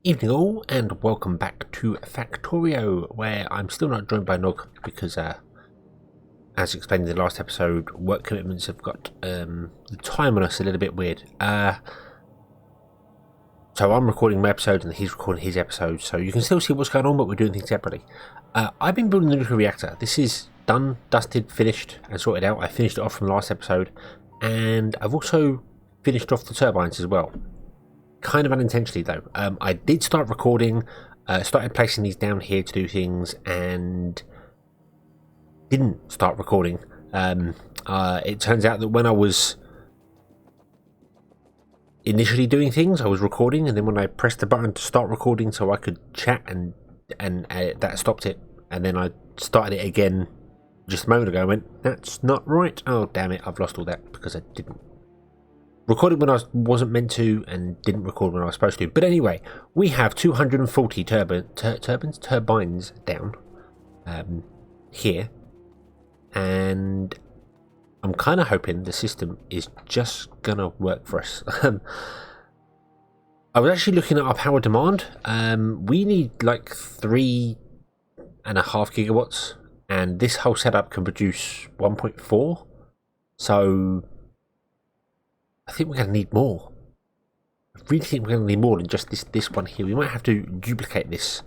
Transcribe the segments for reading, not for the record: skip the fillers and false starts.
Evening all, and welcome back to Factorio, where I'm still not joined by NOG because, as explained in the last episode, work commitments have got the time on us a little bit weird. So I'm recording my episode and he's recording his episode, so you can still see what's going on, but we're doing things separately. I've been building the nuclear reactor. This is done, dusted, finished, and sorted out. I finished it off from the last episode, and I've also finished off the turbines as well. Kind of unintentionally though. I did start recording, started placing these down here to do things, and didn't start recording. It turns out that when I was initially doing things, I was recording, and then when I pressed the button to start recording so I could chat, and that stopped it, and then I started it again just a moment ago and went, that's not right. Oh damn it, I've lost all that because I didn't recorded when I wasn't meant to and didn't record when I was supposed to. But anyway, we have 240 turbines down here, and I'm kind of hoping the system is just gonna work for us. I was actually looking at our power demand. We need like 3.5 gigawatts, and this whole setup can produce 1.4. So I think we're going to need more. I really think we're going to need more than just this one here. We might have to duplicate this.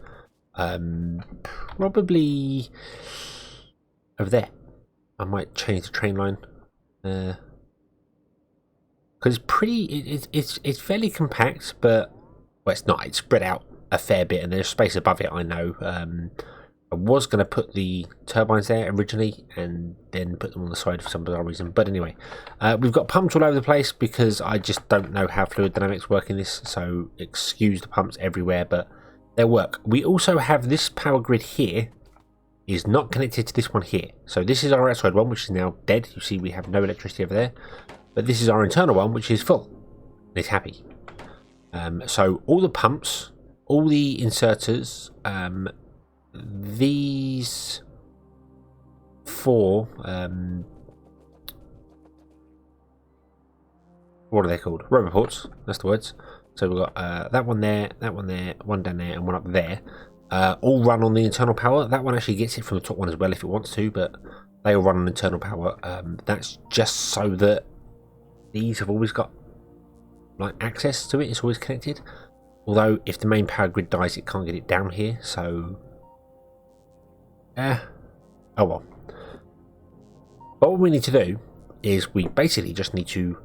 Probably over there. I might change the train line. Because it's pretty... It's fairly compact, but... Well, it's not. It's spread out a fair bit, and there's space above it, I know. I was going to put the turbines there originally and then put them on the side for some bizarre reason. But anyway, we've got pumps all over the place because I just don't know how fluid dynamics work in this. So excuse the pumps everywhere, but they work. We also have this power grid here is not connected to this one here. So this is our outside one, which is now dead. You see we have no electricity over there. But this is our internal one, which is full. And it's happy. So all the pumps, all the inserters, these four, what are they called? Rover ports, that's the words. So we've got that one there, one down there, and one up there. All run on the internal power. That one actually gets it from the top one as well if it wants to, but they all run on internal power. That's just so that these have always got like access to it. It's always connected. Although if the main power grid dies, it can't get it down here. So oh well. But what we need to do is we basically just need to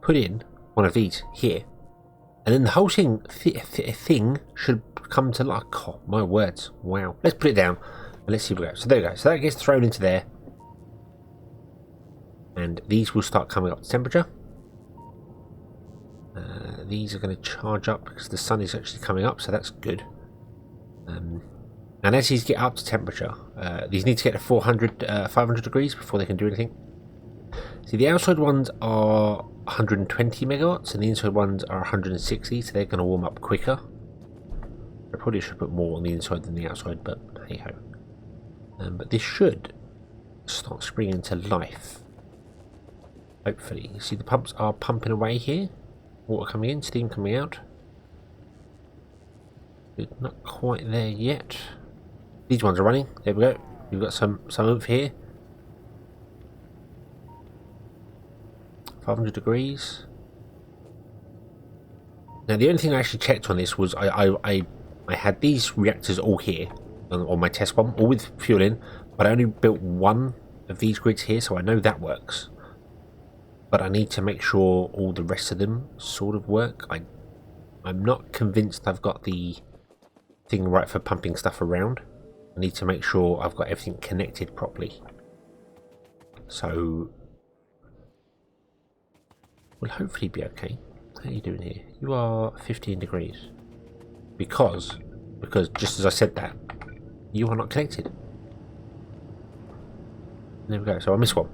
put in one of these here, and then the whole thing should come to like, oh my words, wow. Let's put it down and let's see where we go. So there we go. So that gets thrown into there, and these will start coming up to temperature. These are going to charge up because the sun is actually coming up, so that's good. And as these get up to temperature, these need to get to 500 degrees before they can do anything. See, the outside ones are 120 megawatts and the inside ones are 160, so they're going to warm up quicker. I probably should put more on the inside than the outside, but hey ho. But this should start springing into life. Hopefully. You see the pumps are pumping away here. Water coming in, steam coming out. Not quite there yet. These ones are running. There we go. We've got some oomph here. 500 degrees. Now the only thing I actually checked on this was I had these reactors all here on my test one, all with fuel in, but I only built one of these grids here, so I know that works. But I need to make sure all the rest of them sort of work. I'm not convinced I've got the thing right for pumping stuff around. I need to make sure I've got everything connected properly. So we'll hopefully be okay. How are you doing here? You are 15 degrees. Because just as I said that, you are not connected. There we go. So I missed one.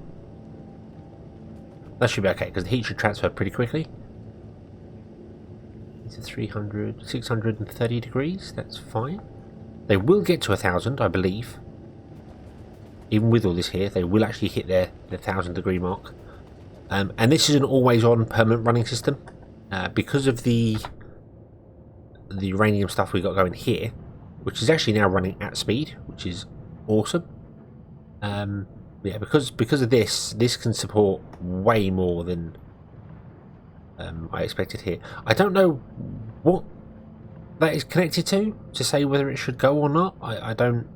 That should be okay because the heat should transfer pretty quickly. It's at 630 degrees. That's fine. They will get to 1,000, I believe. Even with all this here, they will actually hit their 1,000 degree mark. And this is an always-on permanent running system. Because of the the uranium stuff we got going here, which is actually now running at speed, which is awesome. Yeah, because of this can support way more than I expected here. I don't know what that is connected to say whether it should go or not. I don't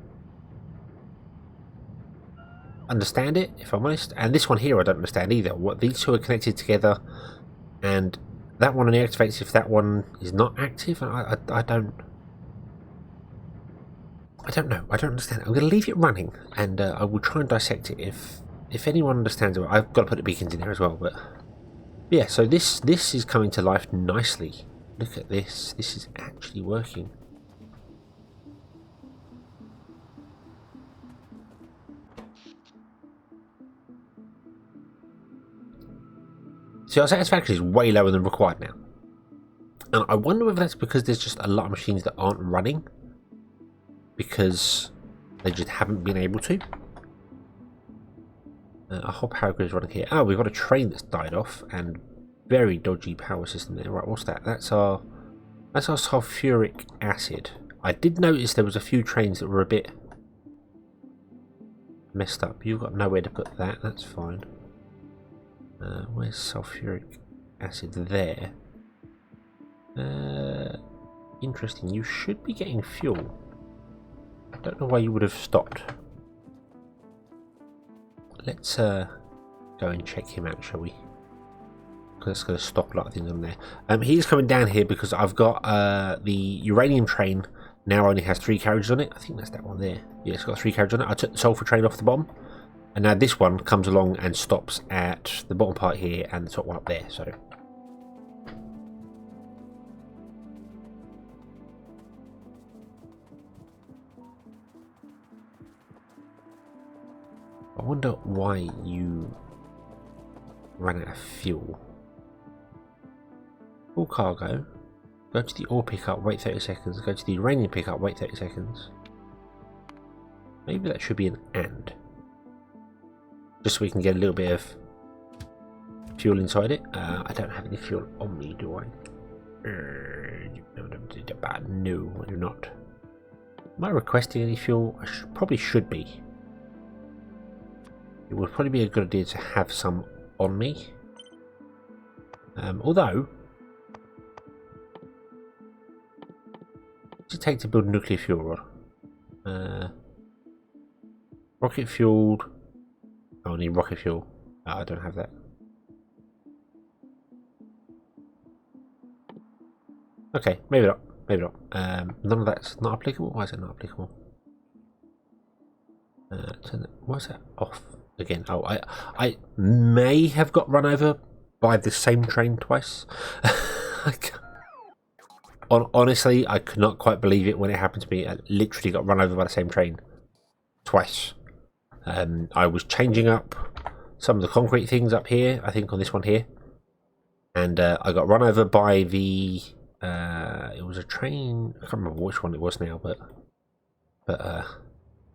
understand it, if I'm honest. And this one here I don't understand either. What these two are connected together, and that one only activates if that one is not active. I don't know. I don't understand. I'm going to leave it running, and I will try and dissect it. If anyone understands it, I've got to put the beacons in there as well. But yeah, so this is coming to life nicely. Look at this. This is actually working. See, our satisfaction is way lower than required now. And I wonder whether that's because there's just a lot of machines that aren't running, because they just haven't been able to. A whole power grid is running here. Oh, we've got a train that's died off, and very dodgy power system there. Right, what's that? That's our sulfuric acid. I did notice there was a few trains that were a bit messed up. You've got nowhere to put that. That's fine. Where's sulfuric acid? There. Interesting. You should be getting fuel. I don't know why you would have stopped. Let's go and check him out, shall we? Because that's going to stop a lot of things on there. He's coming down here because I've got the uranium train now only has 3 carriages on it. I think that's that one there. Yeah, it's got 3 carriages on it. I took the sulfur train off the bottom, and now this one comes along and stops at the bottom part here and the top one up there. So I wonder why you ran out of fuel. Full cargo. Go to the ore pickup, wait 30 seconds. Go to the uranium pickup, wait 30 seconds. Maybe that should be an and. Just so we can get a little bit of fuel inside it. I don't have any fuel on me, do I? No, I do not. Am I requesting any fuel? I probably should be. It would probably be a good idea to have some on me. Although, what does it take to build nuclear fuel rod? Rocket fueled. Oh, I need rocket fuel. I don't have that. Okay, maybe not. Maybe not. None of that's not applicable. Why is it not applicable? Why is that off again? Oh, I may have got run over by the same train twice. Honestly, I could not quite believe it when it happened to me. I literally got run over by the same train twice. I was changing up some of the concrete things up here, I think on this one here, and I got run over by the it was a train. I can't remember which one it was now, but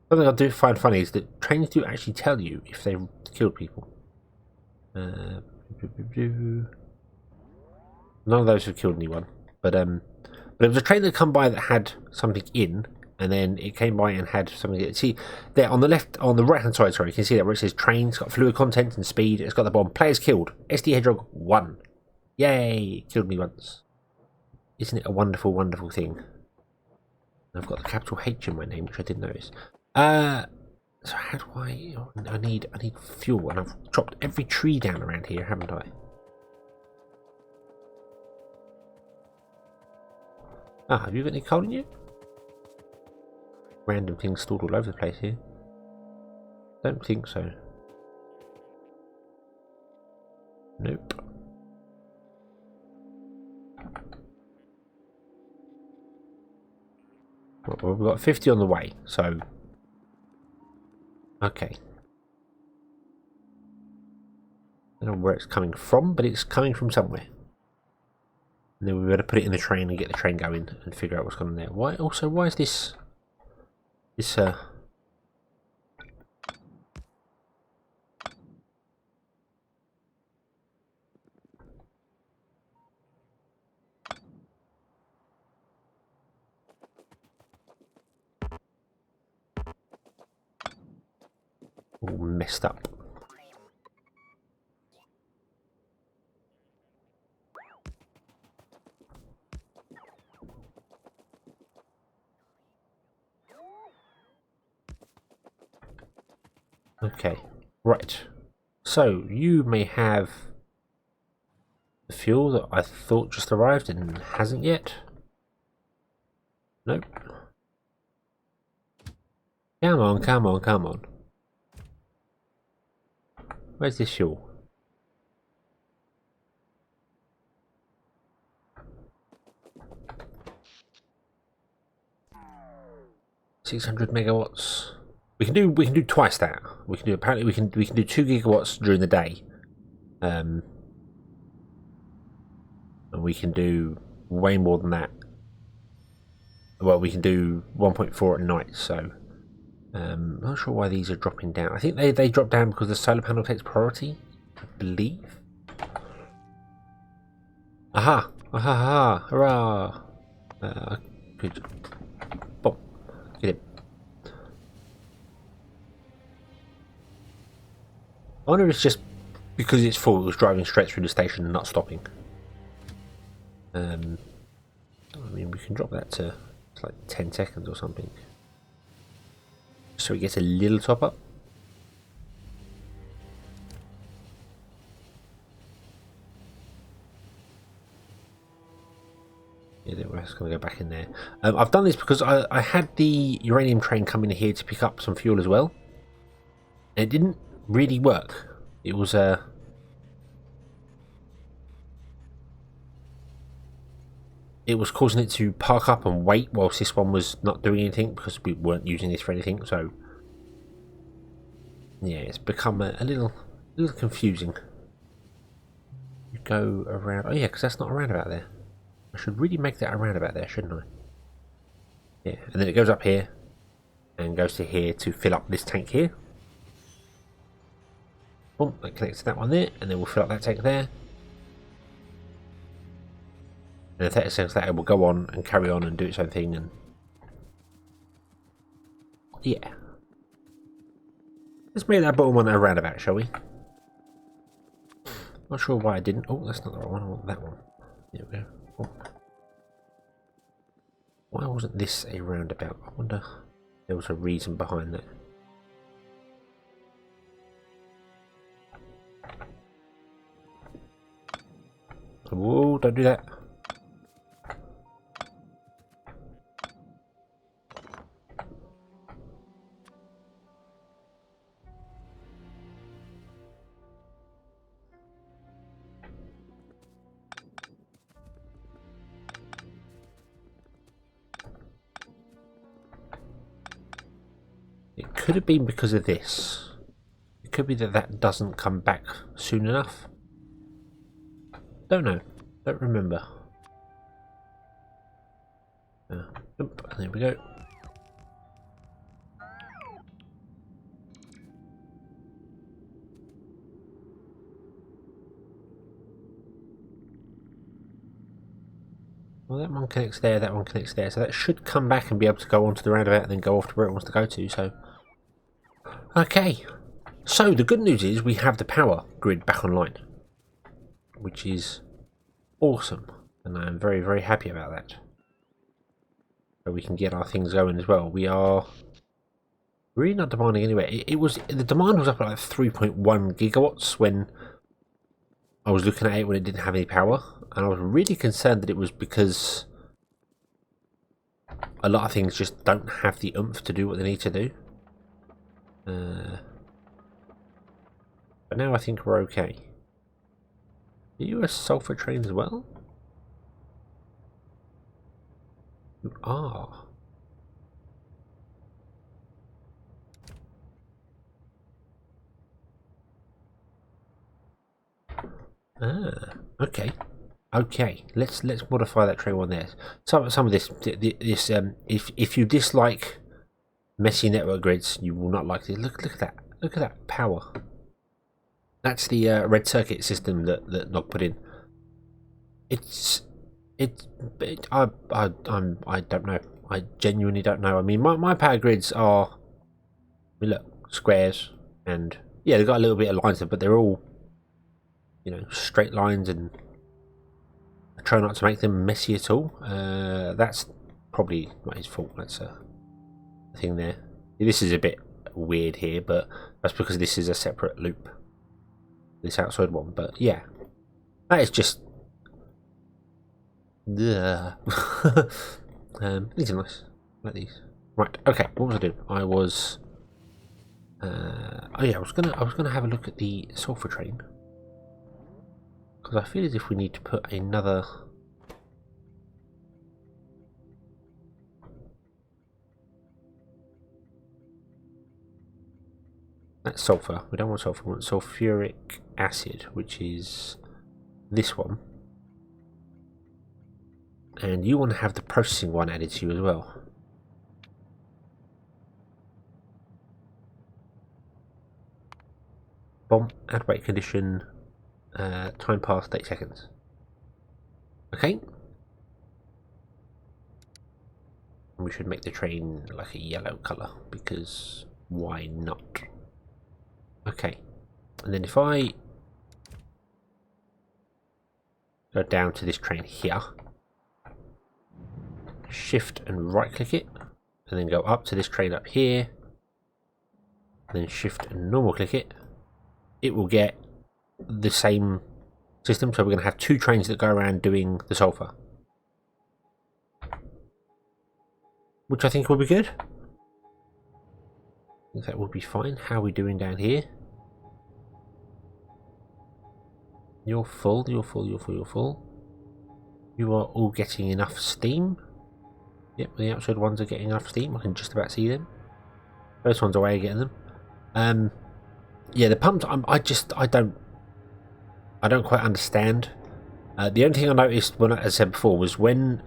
something I do find funny is that trains do actually tell you if they've killed people. None of those have killed anyone, but it was a train that come by that had something in, and then it came by and had something. See there on the left, on the right hand side, sorry, you can see that where it says trains, got fluid content and speed. It's got the bomb. Players killed. SD Hedgehog 1. Yay! It killed me once. Isn't it a wonderful, wonderful thing? I've got the capital H in my name, which I didn't notice. So how do I? I need fuel, and I've chopped every tree down around here, haven't I? Ah, have you got any coal in you? Random things stored all over the place here. Don't think so. Nope. Well, we've got 50 on the way, so okay. I don't know where it's coming from, but it's coming from somewhere. And then we've got to put it in the train and get the train going and figure out what's going on there. Why? Also, why is this? all messed up. Okay, right. So you may have the fuel that I thought just arrived and hasn't yet. Nope. Come on, come on, come on. Where's this fuel? $600 megawatts. We can do twice that. We can do apparently we can do 2 gigawatts during the day. And we can do way more than that. Well, we can do 1.4 at night, so I'm not sure why these are dropping down. I think they drop down because the solar panel takes priority, I believe. Aha! Aha! Aha! Hurrah! Good. Boom. Get it. I wonder if it's just because it's full, it was driving straight through the station and not stopping. I mean, we can drop that to like 10 seconds or something. So it gets a little top up. Yeah, we're just going to go back in there. I've done this because I had the uranium train come in here to pick up some fuel as well. And it didn't really work. It was causing it to park up and wait whilst this one was not doing anything because we weren't using this for anything. So yeah, it's become a little confusing. You go around. Oh yeah, because that's not a roundabout there. I should really make that a roundabout there, shouldn't I? Yeah, and then it goes up here and goes to here to fill up this tank here. Boom, that connects to that one there, and then we'll fill up that tank there. And in 30 seconds later, it will go on and carry on and do its own thing. And yeah, let's make that bottom one a roundabout, shall we? Not sure why I didn't. Oh, that's not the right one. I want that one. There we go. Oh. Why wasn't this a roundabout? I wonder if there was a reason behind that. Whoa, don't do that. It could have been because of this. It could be that that doesn't come back soon enough. Don't know. Don't remember. There we go. Well, that one connects there, that one connects there, so that should come back and be able to go onto the roundabout and then go off to where it wants to go to, so... Okay, so the good news is we have the power grid back online, which is awesome, and I'm very, very happy about that. So we can get our things going as well. We are really not demanding anywhere. The demand was up at like 3.1 gigawatts when I was looking at it when it didn't have any power, and I was really concerned that it was because a lot of things just don't have the oomph to do what they need to do. But now I think we're okay. Are you a sulfur train as well? You are. Okay. Okay, let's modify that train one there. Some of this if you dislike messy network grids, you will not like this. Look at that. Look at that power. That's the red circuit system that NOG put in. I don't know. I genuinely don't know. I mean, my power grids are, I mean, look, squares, And yeah, they've got a little bit of lines, but they're all, you know, straight lines, and I try not to make them messy at all. That's probably not his fault. That's a thing there. This is a bit weird here, but that's because this is a separate loop, this outside one. But yeah, that is just these are nice, like these. Right, okay, what was I doing? I was oh yeah, I was gonna have a look at the sulfur train, because I feel as if we need to put another that's sulfur. We don't want sulfur, we want sulfuric acid, which is this one. And you want to have the processing one added to you as well. Bomb, add wait condition, time past 8 seconds. Okay. And we should make the train like a yellow colour, because why not? Okay. And then if I go down to this train here, shift and right click it, and then go up to this train up here, and then shift and normal click it, it will get the same system. So we're going to have 2 trains that go around doing the sulfur, which I think will be good. I think that will be fine. How are we doing down here? You're full, you're full, you're full, you're full. You are all getting enough steam. Yep, the outside ones are getting enough steam. I can just about see them. Those ones are away getting them. Yeah, the pumps. I don't quite understand. The only thing I noticed when, as I said before, was when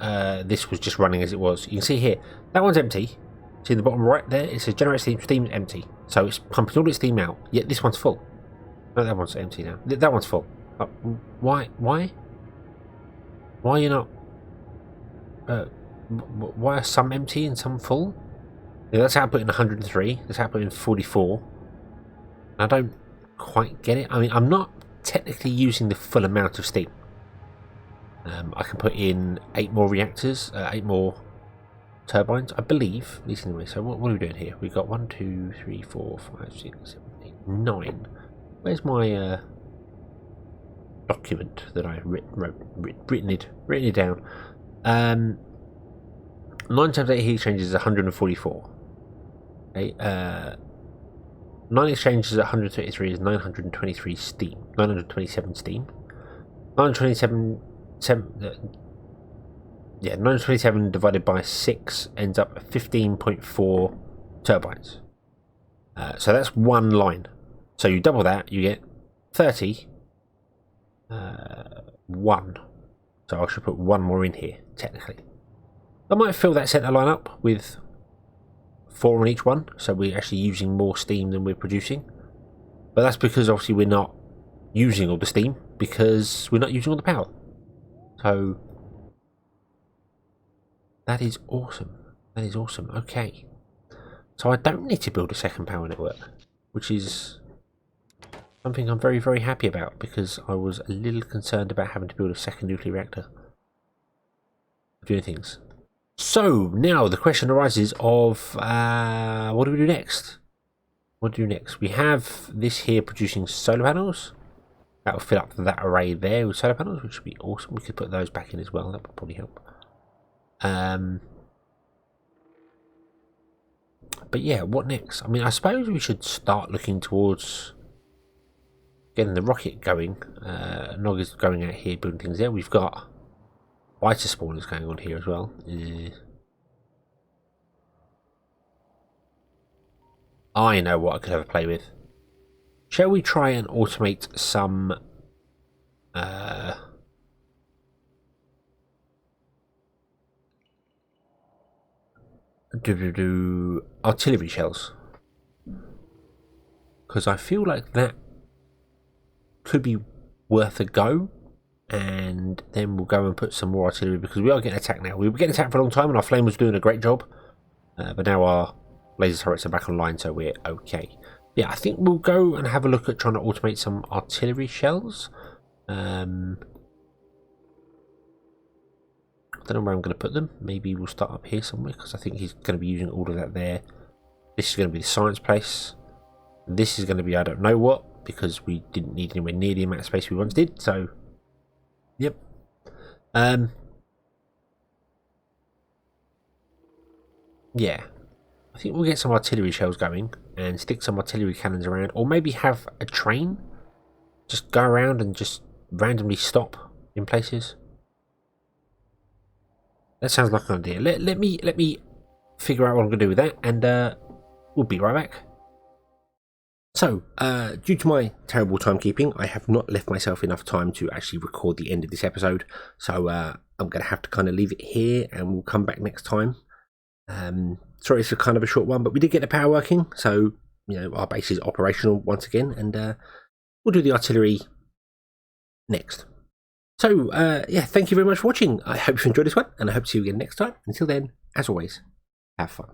this was just running as it was. You can see here that one's empty. See the bottom right there? It says generate steam. Steam's empty, so it's pumping all its steam out. Yet this one's full. No, that one's empty now. That one's full. Why? Why are you not? Why are some empty and some full? Yeah, that's output in 103. That's output in 44. I don't quite get it. I mean, I'm not technically using the full amount of steam. I can put in 8 more reactors, 8 more turbines, I believe. At least anyway. So what are we doing here? We've got 1, 2, 3, 4, 5, 6, 7, 8, 9. Where's my document that I written it down? 9 times 8 heat exchangers is 144. Okay, 9 exchanges at 133 is 923 steam. 927 steam. 927 divided by 6 ends up at 15.4 turbines. So that's one line. So you double that, you get 30. 1. So I should put 1 more in here, technically. I might fill that centre line up with 4 on each one, so we're actually using more steam than we're producing. But that's because obviously we're not using all the steam, because we're not using all the power. So that is awesome. That is awesome. Okay. So I don't need to build a second power network, which is something I'm very, very happy about, because I was a little concerned about having to build a second nuclear reactor. Doing things. So now the question arises of what do we do next? What do we do next? We have this here producing solar panels. That will fill up that array there with solar panels, which would be awesome. We could put those back in as well. That would probably help. But yeah, what next? I mean, I suppose we should start looking towards getting the rocket going. NOG is going out here building things there. We've got fighter spawners going on here as well. I know what I could have a play with. Shall we try and automate some artillery shells? Because I feel like that could be worth a go, and then we'll go and put some more artillery, because we are getting attacked now. We were getting attacked for a long time and our flame was doing a great job, but now our laser turrets are back online, so we're okay. Yeah, I think we'll go and have a look at trying to automate some artillery shells. I don't know where I'm going to put them. Maybe we'll start up here somewhere, because I think he's going to be using all of that there. This is going to be the science place. This is going to be I don't know what, because we didn't need anywhere near the amount of space we once did. So, yep. Yeah, I think we'll get some artillery shells going and stick some artillery cannons around, or maybe have a train just go around and just randomly stop in places. That sounds like an idea. Let me figure out what I'm going to do with that, and we'll be right back. So, due to my terrible timekeeping, I have not left myself enough time to actually record the end of this episode. So I'm going to have to kind of leave it here, and we'll come back next time. Sorry, it's kind of a short one, but we did get the power working, so you know our base is operational once again, and we'll do the artillery next. So yeah, thank you very much for watching. I hope you enjoyed this one, and I hope to see you again next time. Until then, as always, have fun.